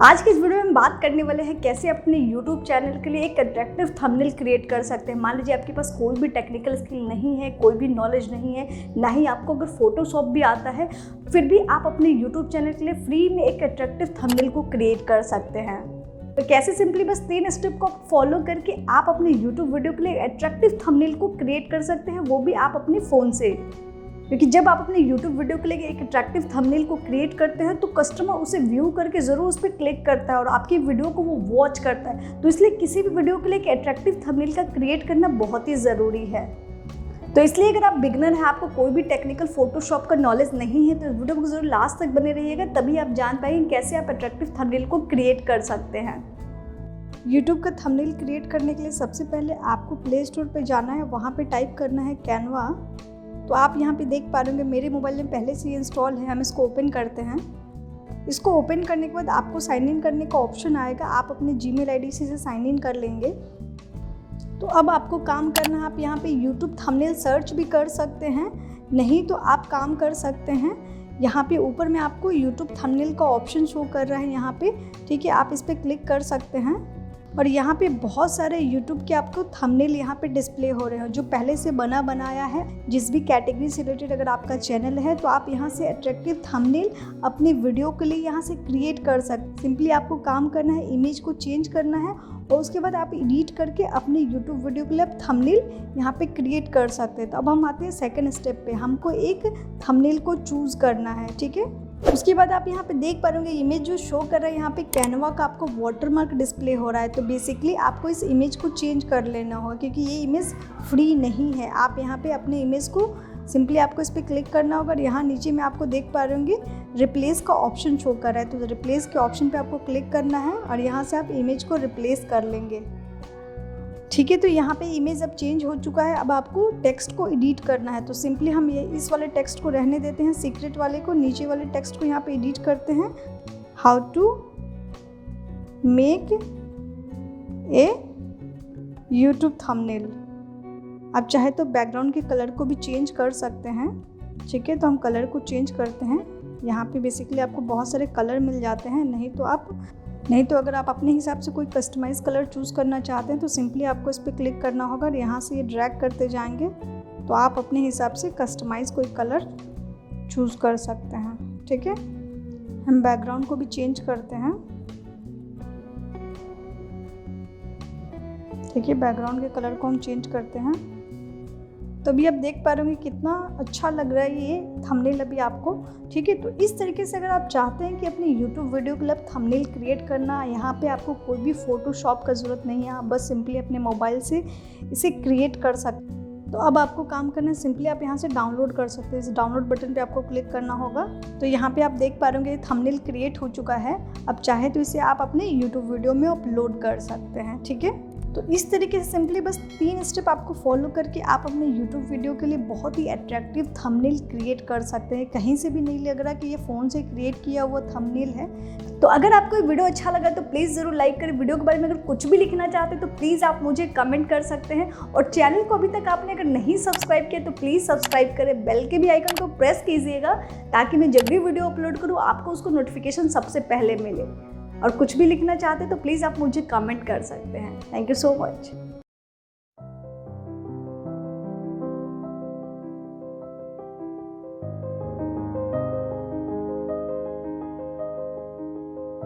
आज की इस वीडियो में हम बात करने वाले हैं कैसे अपने YouTube चैनल के लिए एक अट्रैक्टिव थंबनेल क्रिएट कर सकते हैं। मान लीजिए आपके पास कोई भी टेक्निकल स्किल नहीं है, कोई भी नॉलेज नहीं है, ना ही आपको अगर फोटोशॉप भी आता है, फिर भी आप अपने YouTube चैनल के लिए फ्री में एक अट्रैक्टिव थंबनेल को क्रिएट कर सकते हैं। तो कैसे सिंपली बस 3 स्टेप को फॉलो करके आप अपने YouTube वीडियो के लिए अट्रैक्टिव थंबनेल को क्रिएट कर सकते हैं, वो भी आप अपने फ़ोन से। क्योंकि जब आप अपने YouTube वीडियो के लिए एक अट्रैक्टिव थंबनेल को क्रिएट करते हैं तो कस्टमर उसे व्यू करके ज़रूर उस पर क्लिक करता है और आपकी वीडियो को वो वॉच करता है। तो इसलिए किसी भी वीडियो के लिए एक अट्रैक्टिव थंबनेल का क्रिएट करना बहुत ही ज़रूरी है। तो इसलिए अगर आप बिगनर हैं, आपको कोई भी टेक्निकल फोटोशॉप का नॉलेज नहीं है, तो इस वीडियो को जरूर लास्ट तक बने रहिएगा, तभी आप जान पाएंगे कैसे आप अट्रैक्टिव थंबनेल को क्रिएट कर सकते हैं। YouTube का थंबनेल क्रिएट करने के लिए सबसे पहले आपको प्ले स्टोर पर जाना है, वहाँ पर टाइप करना है कैनवा। तो आप यहाँ पे देख पा रहे होंगे मेरे मोबाइल में पहले से ही इंस्टॉल है। हम इसको ओपन करते हैं। इसको ओपन करने के बाद आपको साइन इन करने का ऑप्शन आएगा। आप अपने Gmail ID से साइन इन कर लेंगे। तो अब आपको काम करना है, आप यहाँ पे YouTube थंबनेल सर्च भी कर सकते हैं, नहीं तो आप काम कर सकते हैं यहाँ पे ऊपर में आपको YouTube थंबनेल का ऑप्शन शो कर रहा है यहाँ पे, ठीक है। आप इस पर क्लिक कर सकते हैं और यहाँ पे बहुत सारे YouTube के आपको थंबनेल यहाँ पे डिस्प्ले हो रहे हैं जो पहले से बनाया है। जिस भी कैटेगरी से रिलेटेड अगर आपका चैनल है तो आप यहाँ से अट्रैक्टिव थंबनेल अपने वीडियो के लिए यहाँ से क्रिएट कर सकते। सिंपली आपको काम करना है, इमेज को चेंज करना है और उसके बाद आप एडिट करके अपने YouTube वीडियो के लिए आप थंबनेल यहाँ पे क्रिएट कर सकते हैं। तो अब हम आते हैं सेकेंड स्टेप पे। हमको एक थंबनेल को चूज़ करना है, ठीक है। उसके बाद आप यहाँ पे देख पा रहे होंगे इमेज जो शो कर रहा है यहाँ पे कैनवा का आपको वाटरमार्क डिस्प्ले हो रहा है। तो बेसिकली आपको इस इमेज को चेंज कर लेना होगा क्योंकि ये इमेज फ्री नहीं है। आप यहाँ पे अपने इमेज को सिंपली आपको इस पर क्लिक करना होगा और यहाँ नीचे में आपको देख पा रहे होंगे रिप्लेस का ऑप्शन शो कर रहा है। तो रिप्लेस के ऑप्शन पे आपको क्लिक करना है और यहाँ से आप इमेज को रिप्लेस कर लेंगे, ठीक है। तो यहाँ पे इमेज अब चेंज हो चुका है। अब आपको टेक्स्ट को एडिट करना है। तो सिंपली हम ये इस वाले टेक्स्ट को रहने देते हैं, सीक्रेट वाले को। नीचे वाले टेक्स्ट को यहाँ पे एडिट करते हैं, how to make a YouTube thumbnail. आप चाहे तो बैकग्राउंड के कलर को भी चेंज कर सकते हैं, ठीक है। तो हम कलर को चेंज करते हैं। यहाँ पे बेसिकली आपको बहुत सारे कलर मिल जाते हैं, नहीं तो अगर आप अपने हिसाब से कोई कस्टमाइज़ कलर चूज़ करना चाहते हैं तो सिंपली आपको इस पर क्लिक करना होगा और यहाँ से ये ड्रैग करते जाएंगे तो आप अपने हिसाब से कस्टमाइज़ कोई कलर चूज़ कर सकते हैं, ठीक है। हम बैकग्राउंड को भी चेंज करते हैं, ठीक है। बैकग्राउंड के कलर को हम चेंज करते हैं। तो अभी आप देख पा रहे होंगे कितना अच्छा लग रहा है ये थंबनेल अभी आपको, ठीक है। तो इस तरीके से अगर आप चाहते हैं कि अपने YouTube वीडियो के लिए थंबनेल क्रिएट करना, यहाँ पे आपको कोई भी फोटोशॉप का ज़रूरत नहीं है, आप बस सिंपली अपने मोबाइल से इसे क्रिएट कर सकते हैं। तो अब आपको काम करना है, सिंपली आप यहाँ से डाउनलोड कर सकते हैं। इस डाउनलोड बटन पे आपको क्लिक करना होगा। तो यहाँ पे आप देख पा रहे होंगे थंबनेल क्रिएट हो चुका है। अब चाहे तो इसे आप अपने YouTube वीडियो में अपलोड कर सकते हैं, ठीक है। तो इस तरीके से सिंपली बस 3 स्टेप आपको फॉलो करके आप अपने YouTube वीडियो के लिए बहुत ही अट्रैक्टिव थंबनेल क्रिएट कर सकते हैं। कहीं से भी नहीं लग रहा कि ये फ़ोन से क्रिएट किया हुआ थंबनेल है। तो अगर आपको ये वीडियो अच्छा लगा तो प्लीज़ ज़रूर लाइक करें। वीडियो के बारे में अगर कुछ भी लिखना चाहते हैं तो प्लीज़ आप मुझे कमेंट कर सकते हैं। और चैनल को अभी तक आपने अगर नहीं सब्सक्राइब किया तो प्लीज़ सब्सक्राइब करें, बेल के भी आइकन को प्रेस कीजिएगा ताकि मैं जब भी वीडियो अपलोड करूँ आपको उसको नोटिफिकेशन सबसे पहले मिले। और कुछ भी लिखना चाहते हैं तो प्लीज़ आप मुझे कमेंट कर सकते हैं। Thank you so much.